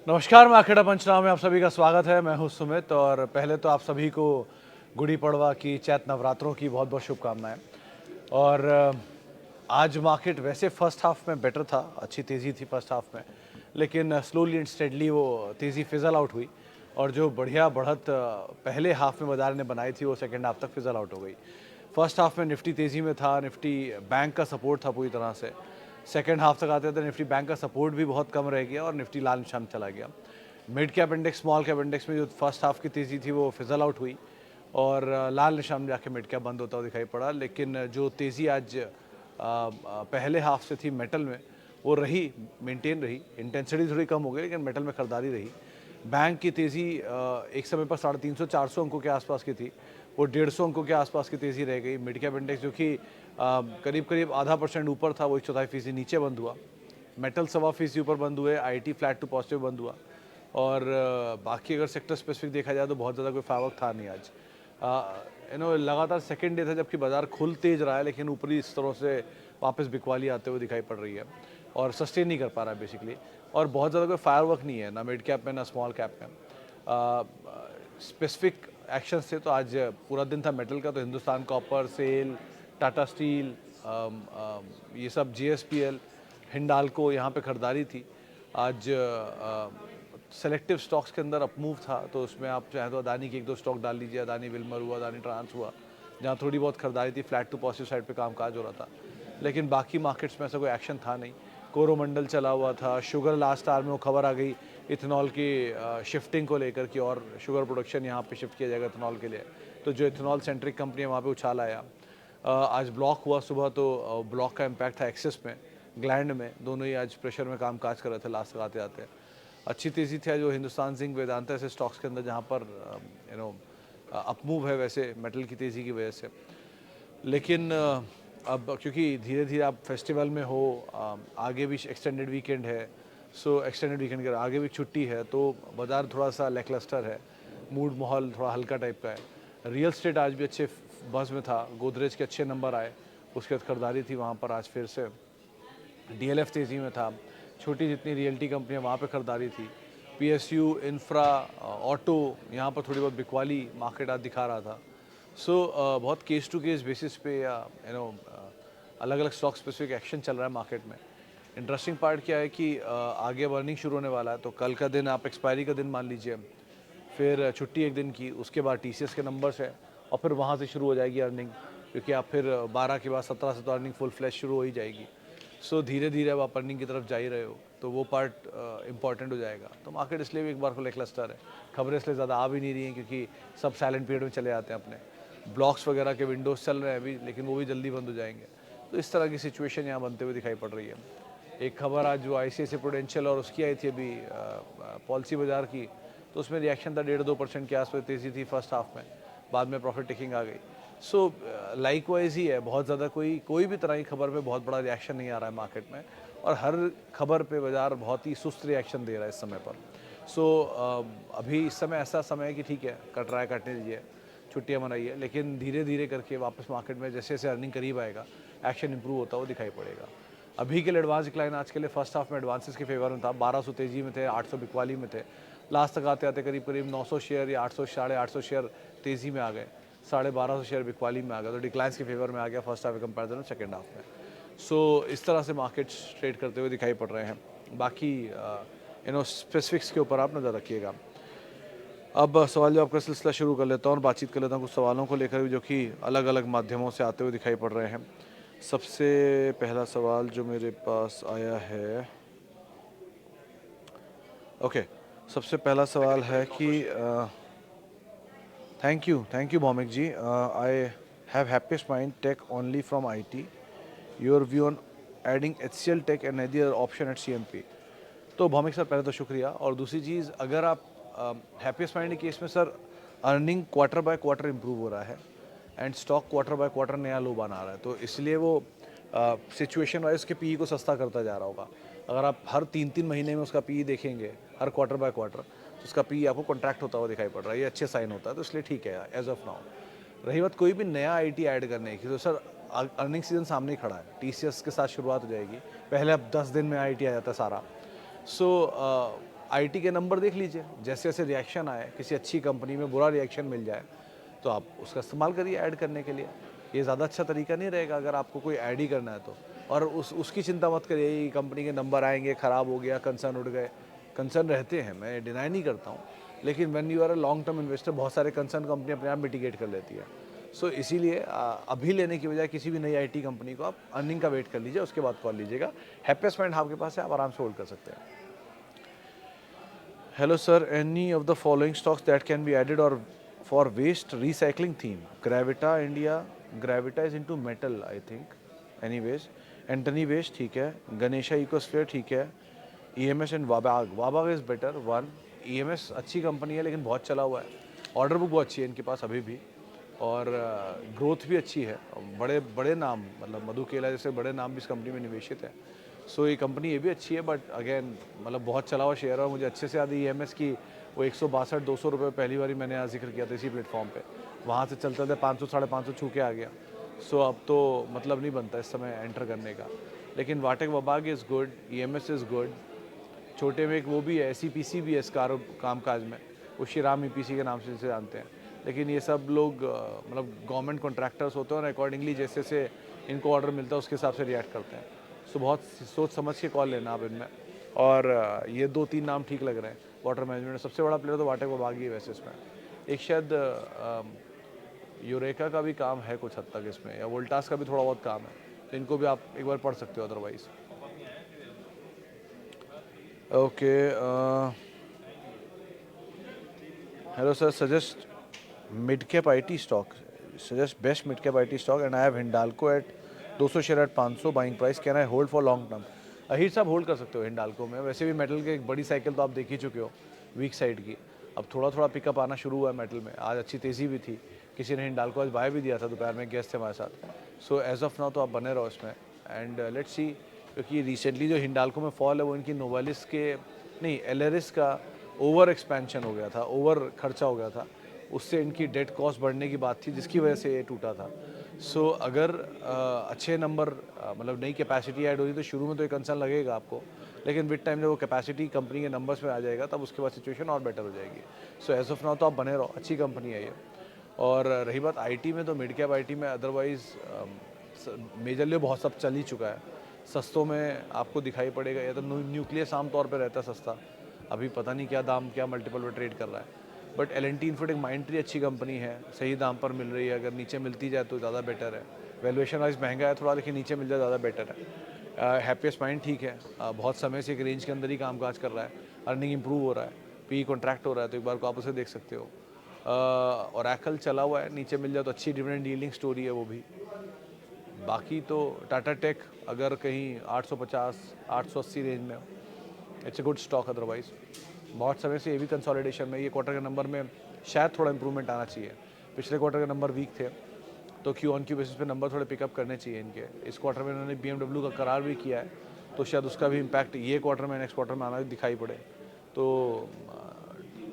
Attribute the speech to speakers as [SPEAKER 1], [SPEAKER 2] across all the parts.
[SPEAKER 1] नमस्कार, मैं अखेड़ा पंचनाम में आप सभी का स्वागत है। मैं हूं सुमित और पहले तो आप सभी को गुड़ी पड़वा की, चैत नवरात्रों की बहुत बहुत शुभकामनाएं। और आज मार्केट वैसे फर्स्ट हाफ में बेटर था, अच्छी तेज़ी थी फर्स्ट हाफ में, लेकिन स्लोली एंड स्टेडली वो तेज़ी फिजल आउट हुई और जो बढ़िया बढ़त पहले हाफ में बाजार ने बनाई थी वो सेकेंड हाफ तक फिजल आउट हो गई। फर्स्ट हाफ में निफ्टी तेज़ी में था, निफ्टी बैंक का सपोर्ट था पूरी तरह से। सेकेंड हाफ तक आते थे निफ्टी बैंक का सपोर्ट भी बहुत कम रह गया और निफ्टी लाल निशान चला गया। Mid cap index, small cap index में जो फर्स्ट हाफ की तेज़ी थी वो फिजल आउट हुई और लाल निशान में जाके मिड कैप बंद होता हुआ दिखाई पड़ा। लेकिन जो तेज़ी आज पहले हाफ से थी मेटल में, वो रही, मेंटेन रही। इंटेंसिटी थोड़ी कम हो गई लेकिन मेटल में खरीदारी रही। बैंक की तेज़ी एक समय पर 350-400 अंकों के आसपास की थी, वो 150 अंकों के आसपास की तेज़ी रह गई। मिड कैप इंडेक्स जो कि करीब करीब आधा % ऊपर था, वो 1/4% नीचे बंद हुआ। मेटल 1.25% ऊपर बंद हुए, आईटी फ्लैट टू पॉजिटिव बंद हुआ और बाकी अगर सेक्टर स्पेसिफिक देखा जाए तो बहुत ज़्यादा कोई फावक था नहीं आज। लगातार सेकेंड डे था जबकि बाजार खुल तेज रहा है लेकिन ऊपरी स्तरों से वापस बिकवाली आते हुए दिखाई पड़ रही है और सस्टेन नहीं कर पा रहा है बेसिकली। और बहुत ज़्यादा कोई फायरवर्क नहीं है, ना मिड कैप में ना स्मॉल कैप में। स्पेसिफिक एक्शंस थे तो आज पूरा दिन था मेटल का, तो Hindustan copper, SAIL, Tata steel, ये सब, JSPL, हिंडाल्को, यहाँ पे खरीदारी थी। आज सेलेक्टिव स्टॉक्स के अंदर अपमूव था, तो उसमें आप चाहे तो अदानी के 1-2 स्टॉक डाल लीजिए। अदानी विल्मर हुआ, अदानी ट्रांस हुआ, जहाँ थोड़ी बहुत खरीदारी थी, फ्लैट टू पॉजिटिव साइड पे कामकाज हो रहा था। लेकिन बाकी मार्केट्स में ऐसा कोई एक्शन था नहीं। कोरोमंडल चला हुआ था। शुगर लास्ट आवर में वो खबर आ गई इथेनॉल की शिफ्टिंग को लेकर कि और शुगर प्रोडक्शन यहाँ पे शिफ्ट किया जाएगा इथेनॉल के लिए, तो जो इथेनॉल सेंट्रिक कंपनी है वहाँ पे उछाल आया। आज ब्लॉक हुआ सुबह, तो ब्लॉक का इम्पैक्ट था एक्सिस में, ग्लैंड में, दोनों ही आज प्रेशर में कामकाज कर रहे थे लास्ट तक आते आते। अच्छी तेज़ी थी जो हिंदुस्तान जिंक, वेदांता ऐसे स्टॉक्स के अंदर जहाँ पर अपमूव है वैसे मेटल की तेज़ी की वजह से। लेकिन अब क्योंकि धीरे धीरे आप फेस्टिवल में हो, आगे भी एक्सटेंडेड वीकेंड है, सो एक्सटेंडेड वीकेंड के आगे भी छुट्टी है, तो बाज़ार थोड़ा सा लैकलस्टर है, मूड माहौल थोड़ा हल्का टाइप का है। रियल स्टेट आज भी अच्छे बज़ में था, गोदरेज के अच्छे नंबर आए, उसके बाद खरीदारी थी वहाँ पर आज फिर से। DLF तेज़ी में था, छोटी जितनी रियल्टी कंपनियाँ वहाँ पे खरीदारी थी। PSU, इंफ्रा, ऑटो, यहाँ पर थोड़ी बहुत बिकवाली मार्केट आज दिखा रहा था। सो बहुत केस टू केस बेसिस पे या अलग अलग स्टॉक स्पेसिफिक एक्शन चल रहा है मार्केट में। इंटरेस्टिंग पार्ट क्या है कि आगे अब अर्निंग शुरू होने वाला है, तो कल का दिन आप एक्सपायरी का दिन मान लीजिए, फिर छुट्टी एक दिन की, उसके बाद TCS के नंबर्स है और फिर वहाँ से शुरू हो जाएगी अर्निंग, क्योंकि आप फिर 12 के बाद 17 से तो अर्निंग फुल फ्लैश शुरू हो ही जाएगी। सो धीरे धीरे अब आप अर्निंग की तरफ जा ही रहे हो, तो वो पार्ट इंपॉर्टेंट हो जाएगा। तो मार्केट इसलिए भी एक बार को लेकलस्टर है, खबरें इसलिए ज़्यादा आ भी नहीं रही हैं क्योंकि सब साइलेंट पीरियड में चले जाते हैं अपने। ब्लॉक्स वगैरह के विंडोज़ चल रहे हैं अभी, लेकिन वो भी जल्दी बंद हो जाएंगे। तो इस तरह की सिचुएशन यहाँ बनते हुए दिखाई पड़ रही है। एक खबर आज जो ICICI प्रूडेंशियल और उसकी आई थी अभी पॉलिसी बाजार की, तो उसमें रिएक्शन था 1.5-2% के आसपास तेज़ी थी फर्स्ट हाफ में, बाद में प्रॉफिट टेकिंग आ गई। सो लाइकवाइज ही है, बहुत ज़्यादा कोई भी तरह की खबर पे बहुत बड़ा रिएक्शन नहीं आ रहा है मार्केट में, और हर खबर पे बाजार बहुत ही सुस्त रिएक्शन दे रहा है इस समय पर। सो अभी इस समय ऐसा समय है कि ठीक है, कट रहा है, काटने दीजिए, छुट्टियाँ मनाइए, लेकिन धीरे धीरे करके वापस मार्केट में जैसे जैसे अर्निंग करीब आएगा, एक्शन इंप्रूव होता हुआ दिखाई पड़ेगा। अभी के लिए एडवांस डिक्लाइन आज के लिए फर्स्ट हाफ में एडवांसेस के फेवर में था, 1200 तेज़ी में थे, 800 बिकवाली में थे। लास्ट तक आते आते करीब करीब 900 शेयर या 800, 850 शेयर तेज़ी में आ गए, 1250 शेयर बिकवाली में आ गया, तो डिक्लाइंस के फेवर में आ गया फर्स्ट हाफ के कंपेरिजन में सेकेंड हाफ में। सो इस तरह से मार्केट्स ट्रेड करते हुए दिखाई पड़ रहे हैं। बाकी स्पेसिफिक्स के ऊपर आप नज़र रखिएगा। अब सवाल जवाब का सिलसिला शुरू कर लेता हूँ और बातचीत कर लेता हूँ कुछ सवालों को लेकर भी, जो कि अलग अलग माध्यमों से आते हुए दिखाई पड़ रहे हैं। सबसे पहला सवाल जो मेरे पास आया है, ओके, सबसे पहला सवाल है कि thank you Bhaumik ji, I have happiest mind tech only from IT, your view on adding HCL tech and any other option at CMP। तो भौमिक सर, पहले तो शुक्रिया। और दूसरी चीज़, अगर आप हैप्पीस्ट माइंड केस में sir, earning quarter by quarter improve हो रहा है and stock quarter by quarter नया लो बना रहा है, तो इसलिए वो सिचुएशन वाइज उसके PE को सस्ता करता जा रहा होगा। अगर आप हर 3-3 महीने में उसका PE देखेंगे, हर क्वार्टर बाय क्वार्टर, तो उसका PE आपको कॉन्ट्रैक्ट होता हुआ दिखाई पड़ रहा है, ये अच्छे साइन होता है, तो इसलिए ठीक है एज ऑफ नाउ। रही बात कोई भी नया IT ऐड करने की, तो सर अर्निंग सीजन सामने ही खड़ा है, TCS के साथ शुरुआत हो जाएगी, पहले अब 10 दिन में IT आ जाता है सारा। सो आईटी के नंबर देख लीजिए, जैसे जैसे रिएक्शन आए, किसी अच्छी कंपनी में बुरा रिएक्शन मिल जाए तो आप उसका इस्तेमाल करिए ऐड करने के लिए। ये ज़्यादा अच्छा तरीका नहीं रहेगा अगर आपको कोई ऐड ही करना है तो। और उसकी चिंता मत करिए ये कंपनी के नंबर आएंगे, ख़राब हो गया, कंसर्न उठ गए। कंसर्न रहते हैं, मैं डिनाई नहीं करता हूँ, लेकिन when you are a long term investor बहुत सारे कंसर्न कंपनी अपने आप मिटिगेट कर लेती है। सो इसीलिए अभी लेने की बजाय किसी भी नई आईटी कंपनी को आप अर्निंग का वेट कर लीजिए, उसके बाद कॉल लीजिएगा। हैप्पीएस्ट पॉइंट आपके पास है, आप आराम से होल्ड कर सकते हैं। Hello sir, any of the following stocks that can be added or for waste recycling theme? Gravita India, Gravita is into metal I think. Anyways, Antony Waste ठीक है, Ganesha Ecosphere ठीक है, EMS and Wabag. Wabag is better one. EMS अच्छी company है लेकिन बहुत चला हुआ है, ऑर्डर बुक बहुत अच्छी है इनके पास अभी भी, और ग्रोथ भी अच्छी है। बड़े बड़े नाम मतलब मधु केला जैसे बड़े नाम भी इस कंपनी में निवेशित है। सो ये कंपनी ये भी अच्छी है, बट अगेन मतलब बहुत चला हुआ शेयर है। और मुझे अच्छे से याद है EMS की वो 162-200 रुपये पहली बार मैंने यहाँ जिक्र किया था इसी प्लेटफॉर्म पे, वहाँ से चलते थे 500-550 छू के आ गया। सो अब तो मतलब नहीं बनता इस समय एंटर करने का। लेकिन Va Tech Wabag is good, EMS is good, छोटे में एक वो भी है SEPC भी है इस कामकाज में, वो श्रीराम EPC के नाम से जिसे जानते हैं। लेकिन ये सब लोग मतलब गवर्नमेंट कॉन्ट्रैक्टर्स होते हैं और अकॉर्डिंगली जैसे जैसे इनको ऑर्डर मिलता है उसके हिसाब से रिएक्ट करते हैं। सो बहुत सोच समझ के कॉल लेना आप इनमें। और ये 2-3 नाम ठीक लग रहे हैं वाटर मैनेजमेंट में। सबसे बड़ा प्लेयर तो वाटेक वबाग ही है वैसे इसमें। एक शायद यूरेका का भी काम है कुछ हद तक इसमें, या वोल्टास का भी थोड़ा बहुत काम है, तो इनको भी आप एक बार पढ़ सकते हो otherwise. Okay, hello sir, suggest mid cap IT stock, suggest best mid cap IT stock and I have Hindalco at 200 share at 500 buying price, can I hold for long term? Ahir साहब होल्ड कर सकते हो हिंडाल्को में। वैसे भी मेटल के एक बड़ी साइकिल तो आप देख ही चुके हो वीक साइड की, अब थोड़ा थोड़ा पिकअप आना शुरू हुआ है मेटल में। आज अच्छी तेज़ी भी थी, किसी ने हिंडाल्को आज बाय भी दिया था, दोपहर में गेस्ट थे हमारे साथ। सो एज ऑफ नाउ तो आप बने रहो इसमें एंड लेट्स सी, क्योंकि रिसेंटली जो हिंडाल्को में फॉल है वो इनकी नोवालिस के नहीं एलेरिस का ओवर एक्सपेंशन हो गया था, ओवर खर्चा हो गया था, उससे इनकी डेट कॉस्ट बढ़ने की बात थी जिसकी वजह से ये टूटा था। सो अगर अच्छे नंबर मतलब नई कैपेसिटी ऐड होगी तो शुरू में तो एक कंसर्न लगेगा आपको, लेकिन विद टाइम जब वो कैपेसिटी कंपनी के नंबर्स में आ जाएगा तब उसके बाद सिचुएशन और बेटर हो जाएगी। सो एज ऑफ नाउ तो आप बने रहो, अच्छी कंपनी है ये। और रही बात IT में, तो मिड कैप IT में अदरवाइज़ मेजरली बहुत सब चल ही चुका है। सस्तों में आपको दिखाई पड़ेगा, या तो न्यूक्लियस आमतौर पर रहता है सस्ता, अभी पता नहीं क्या दाम क्या मल्टीपल पे ट्रेड कर रहा है। बट L&T इन्फोटेक माइंडट्री अच्छी कंपनी है, सही दाम पर मिल रही है, अगर नीचे मिलती जाए तो ज़्यादा बेटर है। वैल्यूएशन वाइज महंगा है थोड़ा, लेकिन नीचे मिल जाए ज़्यादा बेटर है। हैप्पीएस्ट माइंड ठीक है, बहुत समय से एक रेंज के अंदर ही कामकाज कर रहा है, अर्निंग इंप्रूव हो रहा है, PE कॉन्ट्रैक्ट हो रहा है, तो एक बार को आप उसे देख सकते हो। ओरेकल चला हुआ है, नीचे मिल जाए तो अच्छी डिविडेंड यील्डिंग स्टोरी है वो भी। बाकी तो टाटा टेक अगर कहीं 850-880 रेंज में, it's a good stock. Otherwise बहुत समय से ये भी कंसोलिडेशन में, ये क्वार्टर के नंबर में शायद थोड़ा इंप्रूवमेंट आना चाहिए। पिछले क्वार्टर के नंबर वीक थे, तो Q-on-Q बेसिस पे नंबर थोड़े पिकअप करने चाहिए इनके। इस क्वार्टर में इन्होंने BMW का करार भी किया है, तो शायद उसका भी इम्पैक्ट ये क्वार्टर में नेक्स्ट क्वार्टर में आना दिखाई पड़े। तो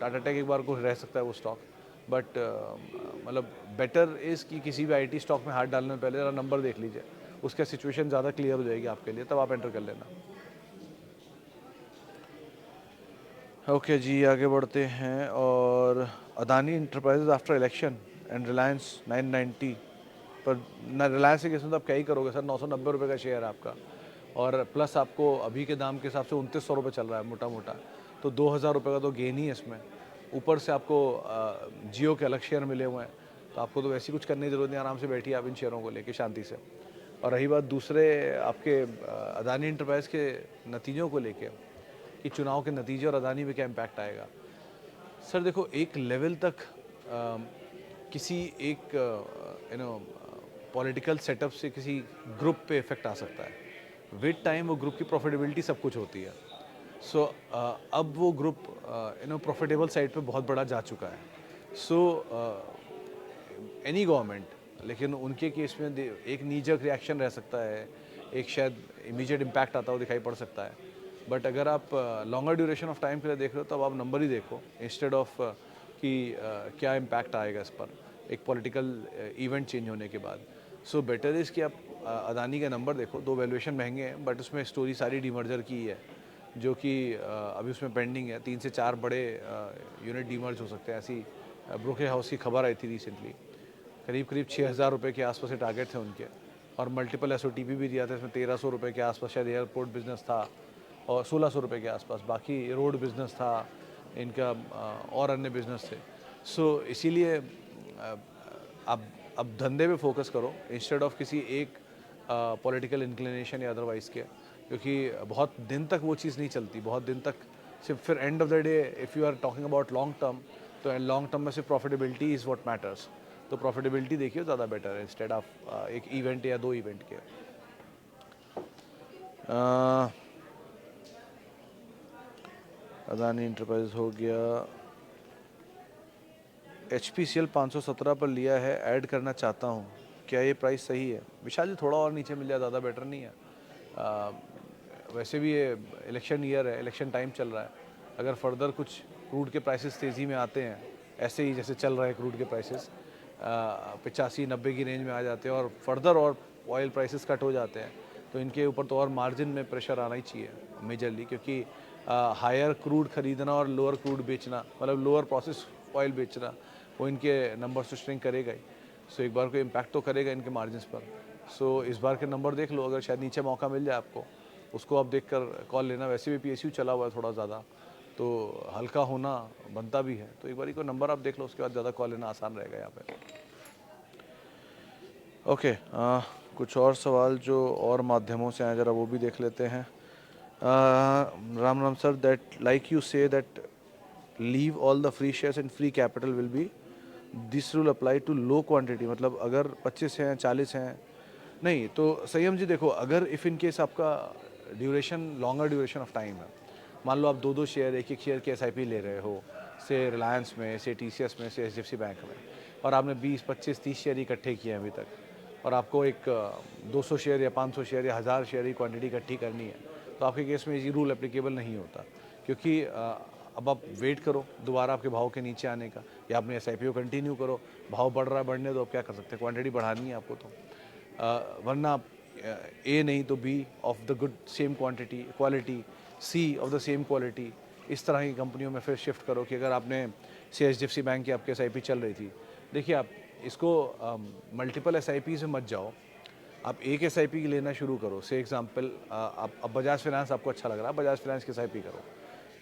[SPEAKER 1] टाटा टेक एक बार को रह सकता है वो स्टॉक, बट मतलब बेटर इज़ कि किसी भी IT स्टॉक में हाथ डालने में पहले नंबर देख लीजिए, उसका सिचुएशन ज़्यादा क्लियर हो जाएगी आपके लिए, तब आप एंटर कर लेना। ओके जी, आगे बढ़ते हैं। और Adani enterprises after election and Reliance 990 पर, न रिलायंस के केस में तो आप क्या ही करोगे सर, 990 रुपये का शेयर है आपका, और प्लस आपको अभी के दाम के हिसाब से 2900 रुपये चल रहा है मोटा मोटा, तो 2000 रुपये का तो गेन ही है इसमें। ऊपर से आपको जियो के अलग शेयर मिले हुए हैं, तो आपको तो वैसे कुछ करने की ज़रूरत नहीं, आराम से बैठिए आप इन शेयरों को लेके शांति से। और रही बात दूसरे आपके अदानी इंटरप्राइज के नतीजों को लेके कि चुनाव के नतीजे और अदानी में क्या इम्पैक्ट आएगा, सर देखो एक लेवल तक किसी एक पॉलिटिकल सेटअप से किसी ग्रुप पे इफेक्ट आ सकता है। विद टाइम वो ग्रुप की प्रॉफिटेबिलिटी सब कुछ होती है। सो अब वो ग्रुप प्रॉफिटेबल साइड पे बहुत बड़ा जा चुका है। सो एनी गवर्नमेंट, लेकिन उनके केस में एक नीजक रिएक्शन रह सकता है, एक शायद इमीडिएट इम्पैक्ट आता हो दिखाई पड़ सकता है। बट अगर आप लॉन्गर ड्यूरेशन ऑफ टाइम के लिए देख रहे हो तब आप नंबर ही देखो इंस्टेड ऑफ कि क्या इम्पैक्ट आएगा इस पर एक पॉलिटिकल इवेंट चेंज होने के बाद। सो बेटर इज़ कि आप अदानी का नंबर देखो, दो वैल्यूएशन महंगे हैं बट उसमें स्टोरी सारी डीमर्जर की है। जो कि अभी उसमें पेंडिंग है। 3 से 4 बड़े यूनिट डीमर्ज हो सकते हैं, ऐसी ब्रोकरेज हाउस की खबर आई थी रिसेंटली। करीब करीब 6,000 रुपये के आसपास के टारगेट थे उनके, और मल्टीपल SOTP भी दिया था। इसमें 1,300 रुपये के आसपास शायद एयरपोर्ट बिजनेस था, और 1,600 रुपये के आसपास बाकी रोड बिजनेस था इनका, और अन्य बिजनेस थे। सो इसीलिए अब धंधे पे फोकस करो इंस्टेड ऑफ किसी एक पॉलिटिकल इंक्लिनेशन या अदरवाइज़ के, क्योंकि बहुत दिन तक वो चीज़ नहीं चलती, बहुत दिन तक सिर्फ। फिर end of the day if you are talking about long term, तो लॉन्ग टर्म में सिर्फ प्रॉफिटेबिलिटी इज़ व्हाट मैटर्स। तो प्रॉफिटेबिलिटी देखिए ज़्यादा बेटर है इंस्टेड ऑफ एक इवेंट या 2 इवेंट के। अदानी इंटरप्राइज हो गया। HPCL 517 पर लिया है, ऐड करना चाहता हूँ, क्या ये प्राइस सही है? विशाल जी थोड़ा और नीचे मिल जाए ज़्यादा बेटर नहीं है? वैसे भी ये इलेक्शन ईयर है, इलेक्शन टाइम चल रहा है। अगर फर्दर कुछ क्रूड के प्राइसेस तेज़ी में आते हैं, ऐसे ही जैसे चल रहा है क्रूड के प्राइसेस 85-90 की रेंज में आ जाते हैं, और फर्दर और ऑयल प्राइसेस कट हो जाते हैं, तो इनके ऊपर तो और मार्जिन में प्रेशर आना ही चाहिए मेजरली, क्योंकि हायर क्रूड खरीदना और लोअर क्रूड बेचना, मतलब लोअर प्रोसेस ऑयल बेचना, वो इनके नंबर्स तो श्रिंक करेगा ही। सो एक बार को इम्पैक्ट तो करेगा इनके मार्जिन्स पर। सो इस बार के नंबर देख लो, अगर शायद नीचे मौका मिल जाए आपको, उसको आप देख कर कॉल लेना। वैसे भी PSU चला हुआ है थोड़ा ज़्यादा, तो हल्का होना बनता भी है। तो एक बार को नंबर आप देख लो, उसके बाद ज़्यादा कॉल लेना आसान रहेगा यहाँ पे। ओके, कुछ और सवाल जो और माध्यमों से आए ज़रा वो भी देख लेते हैं। Ram Ram sir, that like you say that leave all the free shares and free capital will be, this rule apply to low quantity, मतलब अगर 25 हैं 40 हैं नहीं तो। संयम जी देखो, अगर इफ़ इन केस आपका duration longer duration of time है, मान लो आप 2-2 शेयर, एक शेयर की SIP ले रहे हो, से रिलायंस में, से TCS में, से HDFC बैंक में, और आपने 20, 25, 30 शेयर इकट्ठे किए हैं अभी तक, और आपको एक 200 शेयर या 500 शेयर या 1000 शेयर की क्वांटिटी इकट्ठी करनी है, तो आपके केस में ये रूल एप्लीकेबल नहीं होता, क्योंकि अब आप वेट करो दोबारा आपके भाव के नीचे आने का, या अपने SIP को कंटिन्यू करो, भाव बढ़ रहा है बढ़ने दो, अब क्या कर सकते हैं, क्वांटिटी बढ़ानी है आपको तो। वरना आप A नहीं तो B of the good same quality, C of the same quality, इस तरह की कंपनियों में फिर शिफ्ट करो। कि अगर आपने से HDFC बैंक की आपकी SIP चल रही थी, देखिए आप इसको मल्टीपल SIP से मत जाओ, आप एक SIP की लेना शुरू करो। से एग्जांपल अब बजाज फाइनेंस आपको अच्छा लग रहा है, बजाज फाइनेंस की SIP करो,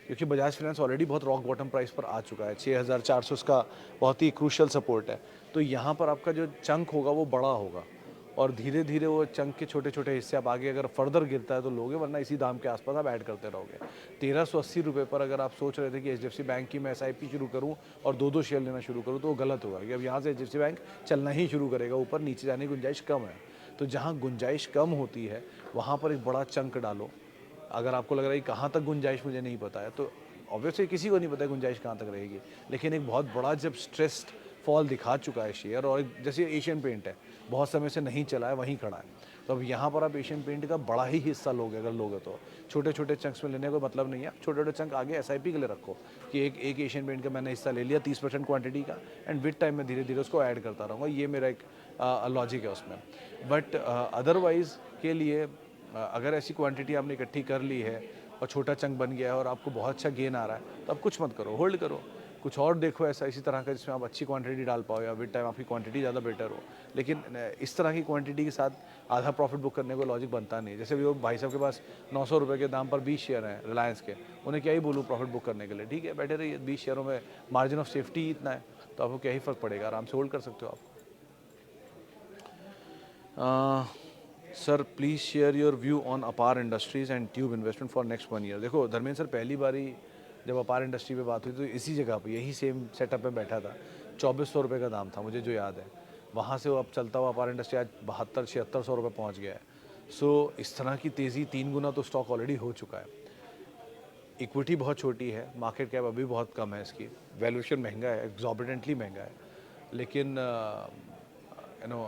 [SPEAKER 1] क्योंकि बजाज फाइनेंस ऑलरेडी बहुत रॉक बॉटम प्राइस पर आ चुका है, 6,400 उसका बहुत ही क्रूशल सपोर्ट है। तो यहाँ पर आपका जो चंक होगा वो बड़ा होगा, और धीरे धीरे वो चंक के छोटे छोटे हिस्से आप आगे अगर फर्दर गिरता है तो लोगे, वरना इसी दाम के आसपास आप ऐड करते रहोगे। 1,380 रुपये पर अगर आप सोच रहे थे कि HDFC बैंक की मैं SIP शुरू करूँ और 2-2 शेयर लेना शुरू करूँ, तो वो गलत होगा, कि अब यहाँ से HDFC बैंक चलना ही शुरू करेगा, ऊपर नीचे जाने की गुंजाइश कम है। तो जहाँ गुंजाइश कम होती है वहाँ पर एक बड़ा चंक डालो। अगर आपको लग रहा है कि कहाँ तक गुंजाइश मुझे नहीं पता है, तो ऑब्वियसली किसी को नहीं पता है गुंजाइश कहाँ तक रहेगी, लेकिन एक बहुत बड़ा जब स्ट्रेस्ड फॉल दिखा चुका है शेयर, और जैसे एशियन पेंट है बहुत समय से नहीं चला है, वहीं खड़ा है, तो अब यहाँ पर आप एशियन पेंट का बड़ा ही हिस्सा लोगे। अगर लोगे तो छोटे छोटे चंक्स में लेने का मतलब नहीं है, छोटे छोटे चंक आगे SIP के लिए रखो, कि एक एशियन पेंट का मैंने हिस्सा ले लिया 30% क्वांटिटी का, एंड विद टाइम में धीरे धीरे उसको ऐड करता रहूँगा। ये मेरा एक लॉजिक है उसमें। बट अदरवाइज़ के लिए अगर ऐसी क्वांटिटी आपने इकट्ठी कर ली है और छोटा चंक बन गया है और आपको बहुत अच्छा गेन आ रहा है, तो आप कुछ मत करो, होल्ड करो, कुछ और देखो ऐसा इसी तरह का जिसमें आप अच्छी क्वांटिटी डाल पाओ, या विद टाइम आपकी क्वांटिटी ज़्यादा बेटर हो। लेकिन इस तरह की क्वांटिटी के साथ आधा प्रॉफिट बुक करने को लॉजिक बनता नहीं है। जैसे वो भाई साहब के पास 900 रुपये के दाम पर 20 शेयर हैं रिलायंस के, उन्हें क्या ही बोलूँ प्रॉफिट बुक करने के लिए, ठीक है बैठे रहिए, 20 शेयरों में मार्जिन ऑफ सेफ्टी इतना है, तो आपको क्या ही फ़र्क पड़ेगा, आराम से होल्ड कर सकते हो आप। Sir please share your view on Apar industries and tube investment for next 1 year. देखो धर्मेंद्र सर, पहली बारी जब अपार इंडस्ट्री पे बात हुई तो इसी जगह पे यही सेम सेटअप पे बैठा था, 2,400 रुपये का दाम था मुझे जो याद है, वहाँ से वो अब चलता हुआ अपार इंडस्ट्री आज 7200-7600 रुपये पहुँच गया है। सो इस तरह की तेज़ी 3 गुना तो स्टॉक ऑलरेडी हो चुका है। इक्विटी बहुत छोटी है, मार्केट कैप अभी बहुत कम है इसकी, वैल्यूएशन महंगा है, एग्जॉर्बिटेंटली महंगा है, लेकिन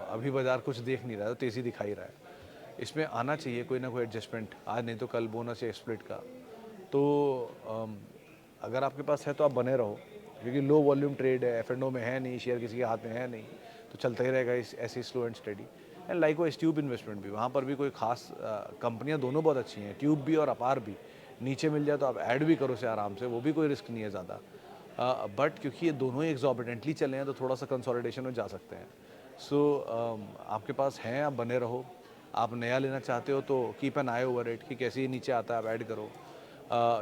[SPEAKER 1] अभी बाज़ार कुछ देख नहीं रहा है, तो तेज़ी दिखाई रहा है। इसमें आना चाहिए कोई ना कोई एडजस्टमेंट, आज नहीं तो कल बोनस या स्प्लिट का। तो अगर आपके पास है तो आप बने रहो, क्योंकि लो वॉल्यूम ट्रेड है, F&O में है नहीं, शेयर किसी के हाथ में है नहीं, तो चलता ही रहेगा ऐसे slow and study. And like wise tube investment भी, वहाँ पर भी कोई खास कंपनियाँ दोनों बहुत अच्छी हैं, ट्यूब भी और अपार भी, नीचे मिल जाए तो आप ऐड भी करो से आराम से, वो भी कोई रिस्क नहीं है ज़्यादा। बट क्योंकि ये दोनों ही एग्जॉर्बिटेंटली चले हैं तो थोड़ा सा कंसोलिडेशन में जा सकते हैं। सो आपके पास हैं, आप बने रहो। आप नया लेना चाहते हो तो keep an I over it कि कैसे ही नीचे आता है आप ऐड करो।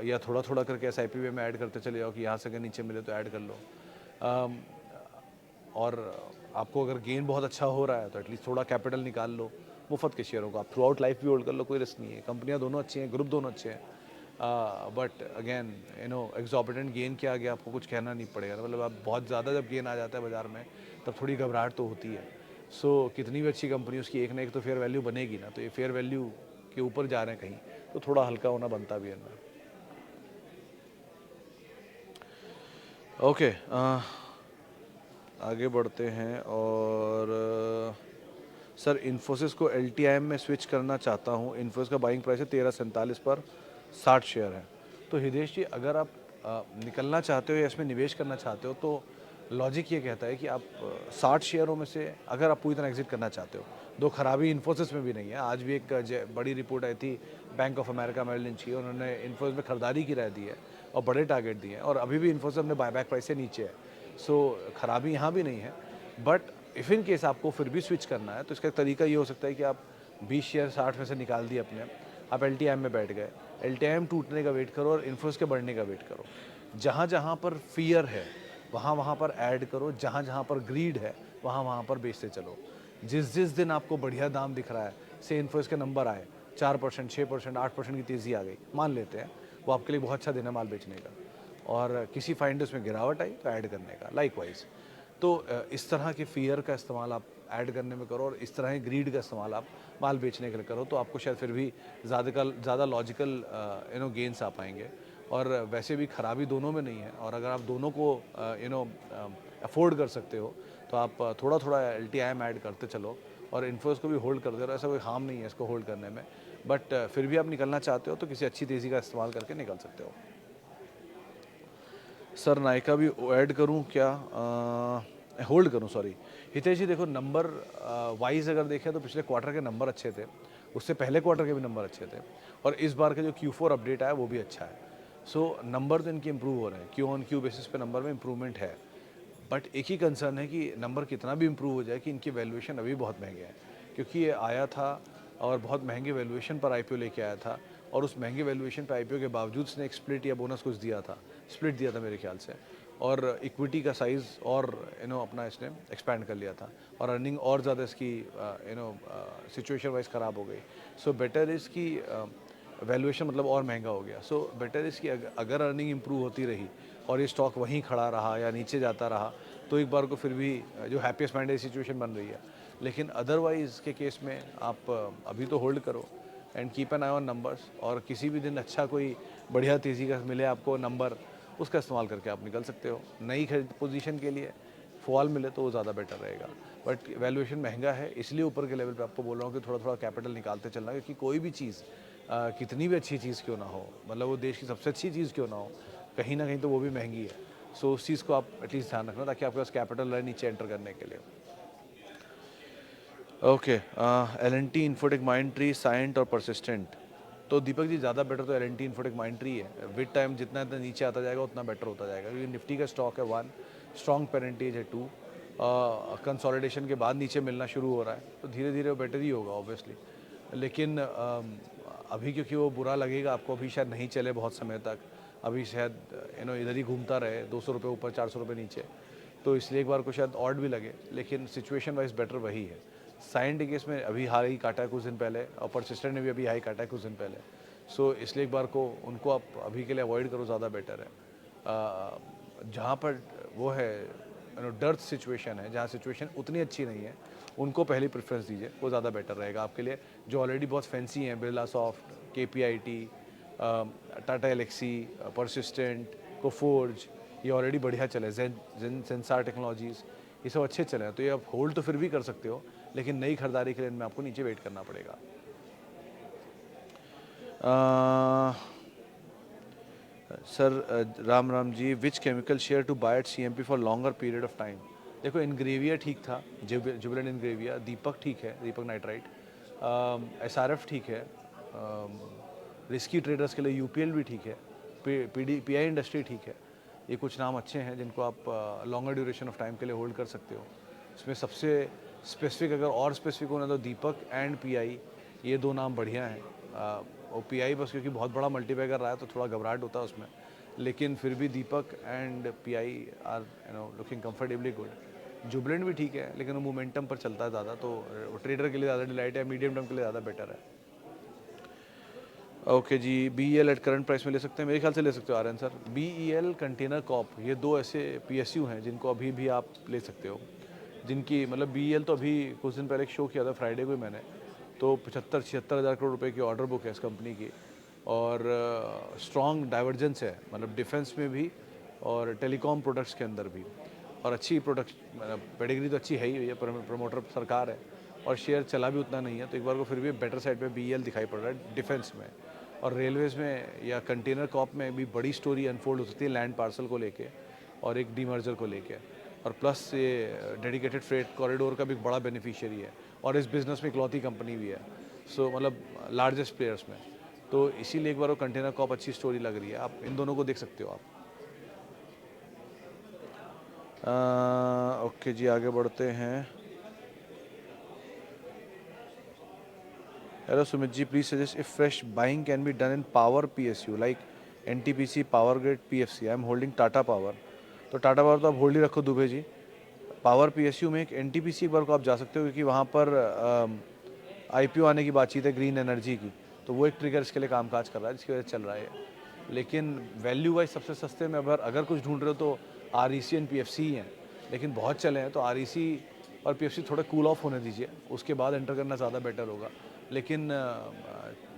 [SPEAKER 1] या थोड़ा थोड़ा करके SIP में ऐड करते चले जाओ कि यहाँ से अगर नीचे मिले तो ऐड कर लो। और आपको अगर गेन बहुत अच्छा हो रहा है तो एटलीस्ट थोड़ा कैपिटल निकाल लो मुफ्त के शेयरों को, आप थ्रू आउट लाइफ भी होल्ड कर लो, कोई रिस्क नहीं है। कंपनियां दोनों अच्छी हैं, ग्रुप दोनों अच्छे हैं। बट अगेन एग्जॉर्बिटेंट गेन के आगे आपको कुछ कहना नहीं पड़ेगा। मतलब आप बहुत ज़्यादा जब गेन आ जाता है बाजार में तब थोड़ी घबराहट तो होती है। सो कितनी भी अच्छी कंपनी उसकी एक ना एक तो फेयर वैल्यू बनेगी ना, तो ये फेयर वैल्यू के ऊपर जा रहे हैं कहीं तो थोड़ा हल्का होना बनता भी है ना। ओके, आगे बढ़ते हैं। और सर इन्फोसिस को LTIM में स्विच करना चाहता हूँ। इन्फोसिस का बाइंग प्राइस है 1347 पर 60 शेयर है। तो हितेश जी, अगर आप निकलना चाहते हो या इसमें निवेश करना चाहते हो तो लॉजिक ये कहता है कि आप 60 शेयरों में से अगर आप पूरी तरह एग्जिट करना चाहते हो, दो खराबी इन्फोसिस में भी नहीं है। आज भी एक बड़ी रिपोर्ट आई थी bank of America Merrill Lynch की, उन्होंने इन्फोसिस में खरीदारी की राय दी है और बड़े टारगेट दिए हैं, और अभी भी इन्फोसिस अपने बायबैक प्राइस से नीचे है। सो खराबी यहाँ भी नहीं है। बट इफ़ इन केस आपको फिर भी स्विच करना है तो इसका तरीका ये हो सकता है कि आप 20 शेयर 60 में से निकाल दिए अपने, आप LTIM में बैठ गए, LTIM टूटने का वेट करो और इन्फोसिस के बढ़ने का वेट करो। जहाँ जहाँ पर फियर है वहाँ वहाँ पर ऐड करो, जहाँ जहाँ पर ग्रीड है वहाँ वहाँ पर बेचते चलो। जिस जिस दिन आपको बढ़िया दाम दिख रहा है, से इन्फोसिस के नंबर आए 4%, 6%, 8% की तेज़ी आ गई, मान लेते हैं, वो आपके लिए बहुत अच्छा दिन है माल बेचने का। और किसी फाइंडर्स में गिरावट आई तो ऐड करने का, लाइकवाइज। तो इस तरह के फियर का इस्तेमाल आप ऐड करने में करो और इस तरह के ग्रीड का इस्तेमाल आप माल बेचने के लिए करो, तो आपको शायद फिर भी ज़्यादा लॉजिकल गेंस आ पाएंगे। और वैसे भी खराबी दोनों में नहीं है, और अगर आप दोनों को अफोर्ड कर सकते हो तो आप थोड़ा थोड़ा LTIM ऐड करते चलो और इन्फोसिस को भी होल्ड करते रहो। ऐसा कोई हार्म नहीं है इसको होल्ड करने में। बट फिर भी आप निकलना चाहते हो तो किसी अच्छी तेज़ी का इस्तेमाल करके निकल सकते हो। सर नायका भी ऐड करूं क्या, होल्ड करूं, सॉरी। हितेश जी देखो, नंबर वाइज अगर देखें तो पिछले क्वार्टर के नंबर अच्छे थे, उससे पहले क्वार्टर के भी नंबर अच्छे थे, और इस बार का जो Q4 अपडेट आया वो भी अच्छा है। सो नंबर तो इनके इंप्रूव हो रहे हैं, Q on Q बेसिस पे नंबर में इंप्रूवमेंट है। बट एक ही कंसर्न है कि नंबर कितना भी इंप्रूव हो जाए कि इनकी वैल्यूएशन अभी बहुत महंगे हैं, क्योंकि ये आया था और बहुत महंगे वैल्यूएशन पर IPO लेके आया था, और उस महंगे वैल्यूएशन पर IPO के बावजूद उसने एक स्प्लिट या बोनस कुछ दिया था, स्प्लिट दिया था मेरे ख्याल से, और इक्विटी का साइज़ और अपना इसने एक्सपैंड कर लिया था, और अर्निंग और ज़्यादा इसकी सिचुएशन वाइज ख़राब हो गई। सो बेटर इसकी वैल्यूएशन मतलब और महंगा हो गया। सो बेटर इसकी अगर अर्निंग इंप्रूव होती रही और ये स्टॉक वहीं खड़ा रहा या नीचे जाता रहा तो एक बार को फिर भी जो हैप्पीएस्ट माइंडेड सिचुएशन बन रही है। लेकिन अदरवाइज़ के केस में आप अभी तो होल्ड करो and keep an I on numbers, और किसी भी दिन अच्छा कोई बढ़िया तेज़ी का मिले आपको नंबर, उसका इस्तेमाल करके आप निकल सकते हो। नई खरीद पोजीशन के लिए फॉल मिले तो वो ज़्यादा बेटर रहेगा। बट वैल्यूएशन महंगा है, इसलिए ऊपर के लेवल पे आपको बोल रहा हूँ कि थोड़ा थोड़ा कैपिटल निकालते चलना, क्योंकि कोई भी चीज़ कितनी भी अच्छी चीज़ क्यों ना हो, मतलब वो देश की सबसे अच्छी चीज़ क्यों ना हो, कहीं ना कहीं तो वो भी महंगी है। सो उस चीज़ को आप एटलीस्ट ध्यान रखना ताकि आपके पास कैपिटल रहे नीचे एंटर करने के लिए। Okay, L&T, infotech, Mindtree, Cyient और परसिस्टेंट। तो दीपक जी ज़्यादा बेटर तो L&T, इन्फोटेक, माइंडट्री है। विद टाइम जितना इतना नीचे आता जाएगा उतना बेटर होता जाएगा, क्योंकि निफ्टी का स्टॉक है 1, स्ट्रॉन्ग पेरेंटेज है 2, कंसोलिडेशन के बाद नीचे मिलना शुरू हो रहा है तो धीरे धीरे वो बेटर ही होगा ऑब्वियसली। लेकिन अभी क्योंकि वो बुरा लगेगा आपको, अभी शायद नहीं चले बहुत समय तक, अभी शायद इधर ही घूमता रहे 200 रुपये ऊपर 400 रुपये नीचे, तो इसलिए एक बार को शायद ऑड भी लगे, लेकिन सिचुएशन वाइज बेटर वही है। साइंट केस में अभी हाई काटा है कुछ दिन पहले, और परसिस्टेंट ने भी अभी हाई काटा है कुछ दिन पहले। सो इसलिए एक बार को उनको आप अभी के लिए अवॉइड करो, ज़्यादा बेटर है। जहाँ पर वो है डर्थ सिचुएशन है, जहाँ सिचुएशन उतनी अच्छी नहीं है, उनको पहली प्रेफरेंस दीजिए, वो ज़्यादा बेटर रहेगा आपके लिए। जो ऑलरेडी बहुत फैंसी हैं, बिरला सॉफ्ट, KPIT, टाटा एलेक्सी, परसिस्टेंट, कोफोर्ज, ये ऑलरेडी बढ़िया चले, जेंसार टेक्नोलॉजीज़, ये सब अच्छे चले हैं, तो ये आप होल्ड तो फिर भी कर सकते हो, लेकिन नई खरीदारी के लिए इनमें आपको नीचे वेट करना पड़ेगा। Sir Ram ji, which chemical share to buy at CMP for longer period of time. देखो, इनग्रेविया ठीक था, जुबिलेंट इनग्रेविया, दीपक ठीक है, दीपक नाइट्राइट, SRF ठीक है, रिस्की ट्रेडर्स के लिए यूपीएल भी ठीक है, पीआई इंडस्ट्री ठीक है। ये कुछ नाम अच्छे हैं जिनको आप लॉन्गर ड्यूरेशन ऑफ टाइम के लिए होल्ड कर सकते हो। इसमें सबसे स्पेसिफिक अगर और स्पेसिफिक होना तो दीपक एंड पीआई, ये दो नाम बढ़िया हैं। और पीआई बस क्योंकि बहुत बड़ा मल्टीप्लाई कर रहा है तो थोड़ा घबराहट होता है उसमें, लेकिन फिर भी Deepak and PI are looking comfortably good. Jubilant भी ठीक है लेकिन वो मोमेंटम पर चलता है ज़्यादा, तो ट्रेडर के लिए ज़्यादा डिलाइट है, मीडियम टर्म के लिए ज़्यादा बेटर है। Okay ji, BEL at current price में ले सकते हैं? मेरे ख्याल से ले सकते हो Aryan sir. BEL, container corp, ये दो ऐसे PSU हैं जिनको अभी भी आप ले सकते हो, जिनकी मतलब BEL तो अभी कुछ दिन पहले एक शो किया था फ्राइडे को ही मैंने, तो 75-76 हज़ार करोड़ रुपए की ऑर्डर बुक है इस कंपनी की, और स्ट्रॉन्ग डाइवर्जेंस है, मतलब डिफेंस में भी और टेलीकॉम प्रोडक्ट्स के अंदर भी, और अच्छी प्रोडक्ट मतलब पेडिग्री तो अच्छी है ही, ये प्रमोटर सरकार है और शेयर चला भी उतना नहीं है, तो एक बार को फिर भी बेटर साइड पे BEL दिखाई पड़ रहा है डिफेंस में। और रेलवेज़ में या कंटेनर कॉप में भी बड़ी स्टोरी अनफोल्ड हो सकती है लैंड पार्सल को लेके और एक डीमर्जर को लेके, और प्लस ये डेडिकेटेड फ्रेट कॉरिडोर का भी एक बड़ा बेनिफिशियरी है और इस बिज़नेस में इकलौती कंपनी भी है, सो मतलब लार्जेस्ट प्लेयर्स में, तो इसीलिए एक बार वो कंटेनर कॉप अच्छी स्टोरी लग रही है। आप इन दोनों को देख सकते हो आप। ओके जी, आगे बढ़ते हैं। Hello Sumit ji, please suggest if fresh buying can be done in power PSU like NTPC, Power Grid, PFC. I am holding Tata Power. तो टाटा पावर तो आप होल्ड ही रखो दुबे जी। पावर PSU में एक NTPC एक बार को आप जा सकते हो क्योंकि वहाँ पर IPO आने की बातचीत है ग्रीन एनर्जी की, तो वो एक ट्रिगर इसके लिए कामकाज कर रहा है जिसकी वजह से चल रहा है। लेकिन वैल्यू वाइज सबसे सस्ते में अगर कुछ ढूंढ रहे हो तो REC एंड PFC ही हैं, लेकिन बहुत चले हैं तो REC और PFC थोड़ा कूल ऑफ होने दीजिए, उसके बाद एंटर करना ज़्यादा बेटर होगा। लेकिन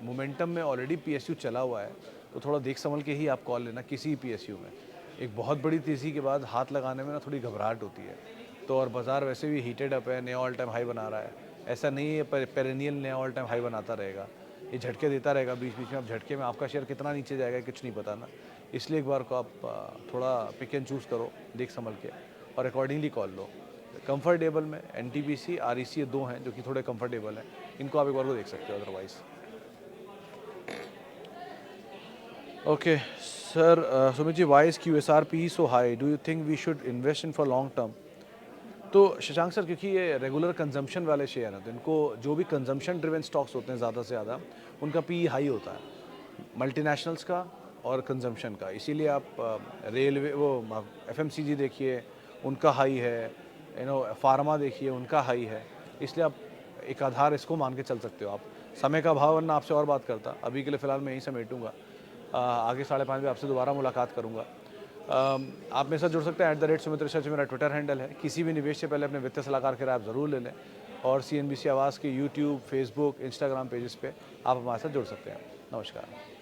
[SPEAKER 1] मोमेंटम में ऑलरेडी PSU चला हुआ है तो थोड़ा देख संभल के ही आप कॉल लेना किसी PSU में। एक बहुत बड़ी तेज़ी के बाद हाथ लगाने में ना थोड़ी घबराहट होती है, तो और बाज़ार वैसे भी हीटेड अप है, नया ऑल टाइम हाई बना रहा है, ऐसा नहीं है पेरेनियल नया ऑल टाइम हाई बनाता रहेगा, ये झटके देता रहेगा बीच बीच में। अब झटके में आपका शेयर कितना नीचे जाएगा कुछ नहीं पता ना, इसलिए एक बार को आप थोड़ा पिक एंड चूज़ करो देख संभल के और अकॉर्डिंगली कॉल लो। कंफर्टेबल में NTPC, REC ये दो हैं जो कि थोड़े कंफर्टेबल हैं, इनको आप एक बार को देख सकते हो otherwise. Okay sir, Sumit ji, why is QSRP so high, do you think we should invest in for long term? तो शशांक सर, क्योंकि ये रेगुलर कंजम्पशन वाले शेयर हैं तो इनको जो भी कंजम्पशन ड्रिवन स्टॉक्स होते हैं ज़्यादा से ज़्यादा उनका PE हाई होता है, मल्टीनेशनल्स का और कंजम्पशन का, इसीलिए आप रेलवे वो FMCG देखिए उनका हाई है, फार्मा देखिए उनका हाई है, इसलिए आप एक आधार इसको मान के चल सकते हो आप। समय का भाव वरना आपसे और बात करता, अभी के लिए फ़िलहाल मैं यहीं समेटूंगा, आगे 5:30 बजे आपसे दोबारा मुलाकात करूँगा। आप मेरे साथ जुड़ सकते हैं @सुमित रिसर्च मेरा ट्विटर हैंडल है। किसी भी निवेश से पहले अपने वित्तीय सलाहकार की राय आप ज़रूर ले लें, और CNBC आवाज़ के YouTube, Facebook, Instagram पेजेस पे आप हमारे साथ जुड़ सकते हैं। नमस्कार।